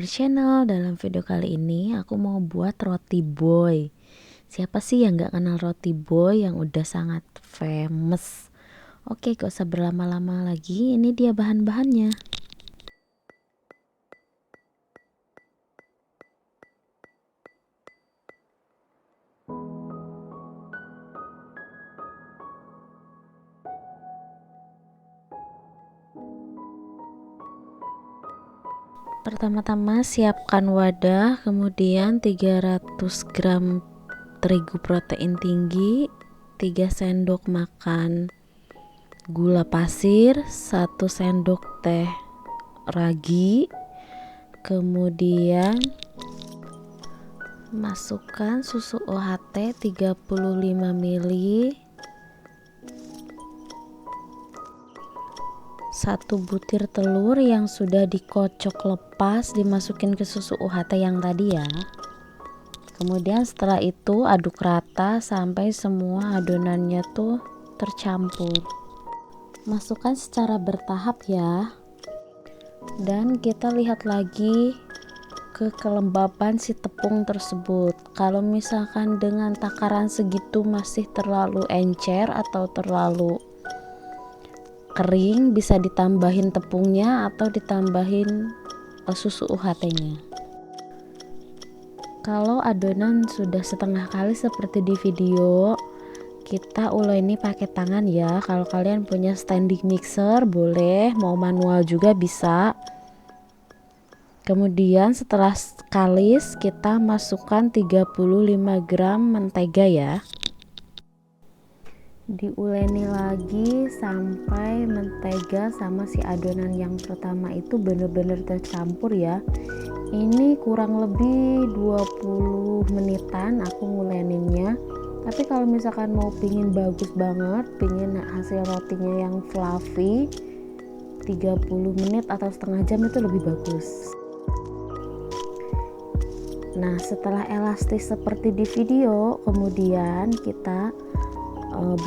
Our Channel. Dalam video kali ini aku mau buat roti boy. Siapa sih yang gak kenal roti boy yang udah sangat famous? Oke, gak usah berlama-lama lagi, ini dia bahan-bahannya. Pertama-tama siapkan wadah, kemudian 300 gram terigu protein tinggi, 3 sendok makan gula pasir, 1 sendok teh ragi, kemudian masukkan susu UHT 35 ml, 1 butir telur yang sudah dikocok lepas dimasukin ke susu UHT yang tadi ya. Kemudian setelah itu aduk rata sampai semua adonannya tuh tercampur. Masukkan secara bertahap ya. Dan kita lihat lagi ke kelembapan si tepung tersebut. Kalau misalkan dengan takaran segitu masih terlalu encer atau terlalu kering, bisa ditambahin tepungnya atau ditambahin susu UHT-nya. Kalau adonan sudah setengah kali seperti di video, kita uleni pakai tangan ya. Kalau kalian punya standing mixer boleh, mau manual juga bisa. Kemudian setelah kalis kita masukkan 35 gram mentega ya. Diuleni lagi sampai mentega sama si adonan yang pertama itu bener-bener tercampur ya. Ini kurang lebih 20 menitan aku nguleninnya. Tapi kalau misalkan mau pingin bagus banget, pingin hasil rotinya yang fluffy, 30 menit atau setengah jam itu lebih bagus. Nah, setelah elastis seperti di video, kemudian kita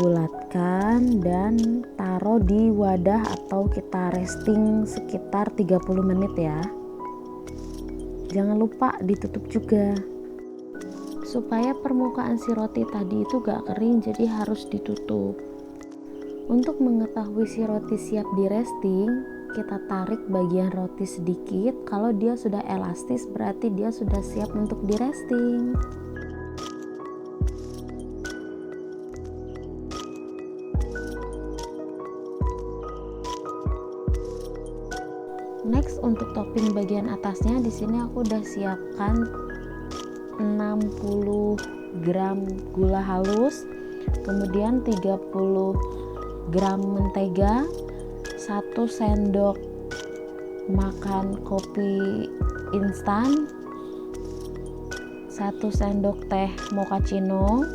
bulatkan dan taruh di wadah atau kita resting sekitar 30 menit ya. Jangan lupa ditutup juga supaya permukaan si roti tadi itu gak kering, jadi harus ditutup. Untuk mengetahui si roti siap di resting, kita tarik bagian roti sedikit. Kalau dia sudah elastis berarti dia sudah siap untuk di resting. Next, untuk topping bagian atasnya di sini aku udah siapkan 60 gram gula halus, kemudian 30 gram mentega, 1 sendok makan kopi instan, 1 sendok teh mochaccino.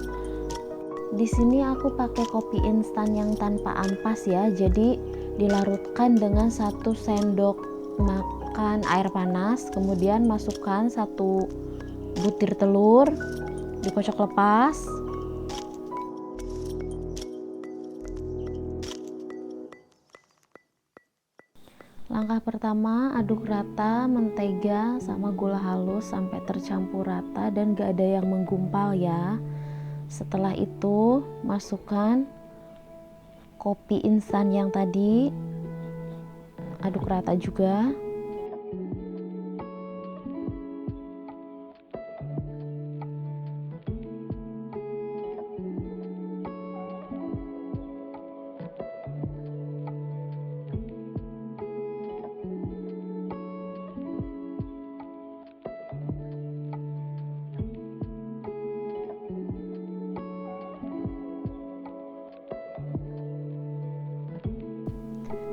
Di sini aku pakai kopi instan yang tanpa ampas ya, jadi dilarutkan dengan 1 sendok makan air panas, kemudian masukkan 1 butir telur, dikocok lepas. Langkah pertama, aduk rata mentega sama gula halus sampai tercampur rata dan gak ada yang menggumpal ya. Setelah itu masukkan kopi instan yang tadi, aduk rata juga.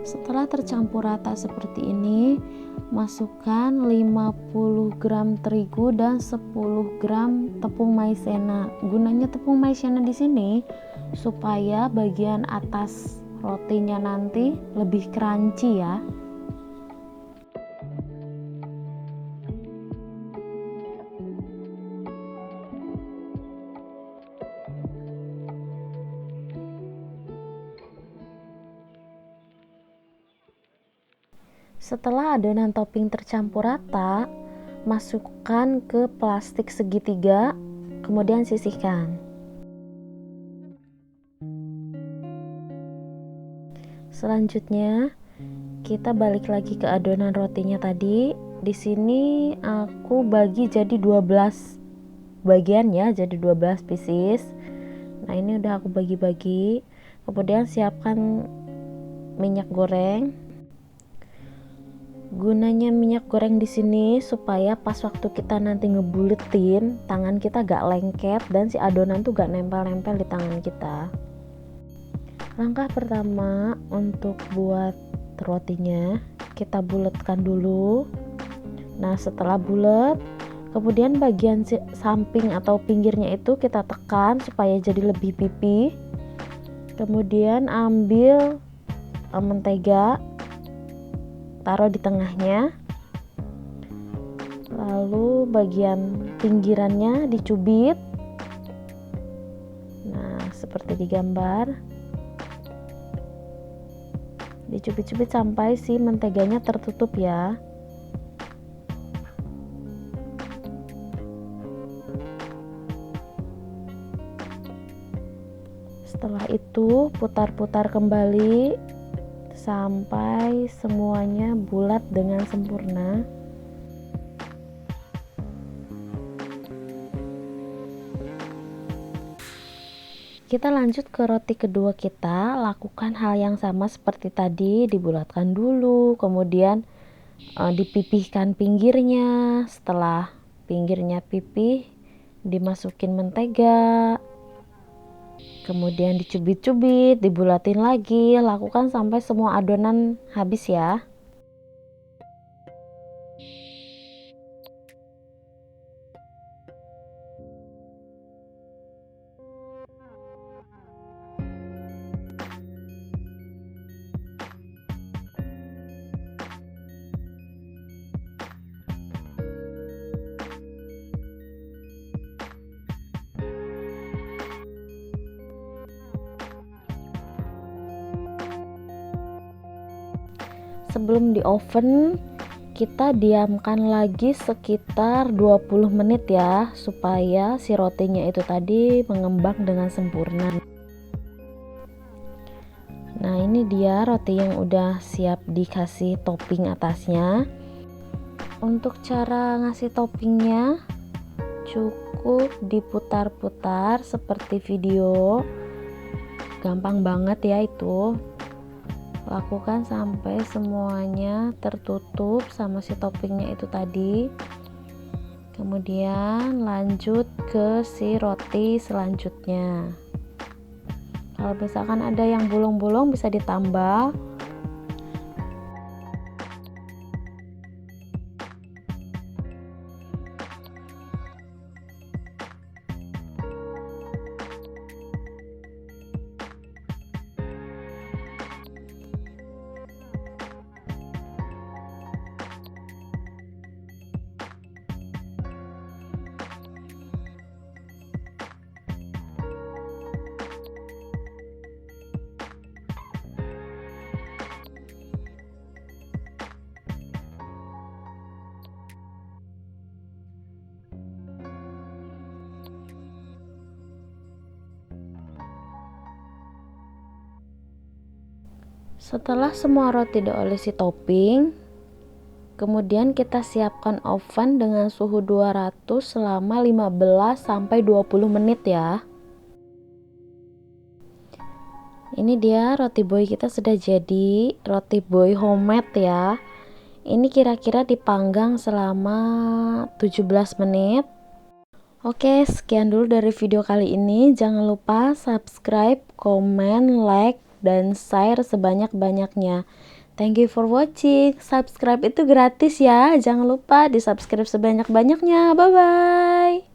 Setelah tercampur rata seperti ini, masukkan 50 gram terigu dan 10 gram tepung maizena. Gunanya tepung maizena di sini supaya bagian atas rotinya nanti lebih crunchy ya. Setelah adonan topping tercampur rata, masukkan ke plastik segitiga, kemudian sisihkan. Selanjutnya kita balik lagi ke adonan rotinya tadi. Di sini aku bagi jadi 12 bagian ya, jadi 12 pieces. Nah, ini udah aku bagi-bagi. Kemudian siapkan minyak goreng. Gunanya minyak goreng di sini supaya pas waktu kita nanti ngebuletin, tangan kita gak lengket dan si adonan tuh gak nempel-nempel di tangan kita. Langkah pertama untuk buat rotinya, kita bulatkan dulu. Nah, setelah bulat, kemudian bagian samping atau pinggirnya itu kita tekan supaya jadi lebih pipih. Kemudian ambil mentega, taruh di tengahnya. Lalu bagian pinggirannya dicubit. Nah, seperti di gambar. Dicubit-cubit sampai si menteganya tertutup ya. Setelah itu putar-putar kembali sampai semuanya bulat dengan sempurna. Kita lanjut ke roti kedua kita, lakukan hal yang sama seperti tadi, dibulatkan dulu, kemudian dipipihkan pinggirnya. Setelah pinggirnya pipih, dimasukin mentega, kemudian dicubit-cubit, dibulatin lagi, lakukan sampai semua adonan habis ya. Sebelum di oven, kita diamkan lagi sekitar 20 menit ya, supaya si rotinya itu tadi mengembang dengan sempurna. Nah, ini dia roti yang udah siap dikasih topping atasnya. Untuk cara ngasih toppingnya, cukup diputar-putar seperti video. Gampang banget ya itu. Lakukan sampai semuanya tertutup sama si toppingnya itu tadi. Kemudian lanjut ke si roti selanjutnya. Kalau misalkan ada yang bolong-bolong bisa ditambah. Setelah semua roti diolesi topping, kemudian kita siapkan oven dengan suhu 200 selama 15-20 menit ya. Ini dia roti boy kita sudah jadi, roti boy homemade ya. Ini kira-kira dipanggang selama 17 menit. Oke, sekian dulu dari video kali ini. Jangan lupa subscribe, komen, like, dan share sebanyak-banyaknya. Thank you for watching. Subscribe itu gratis ya. Jangan lupa di subscribe sebanyak-banyaknya. Bye bye.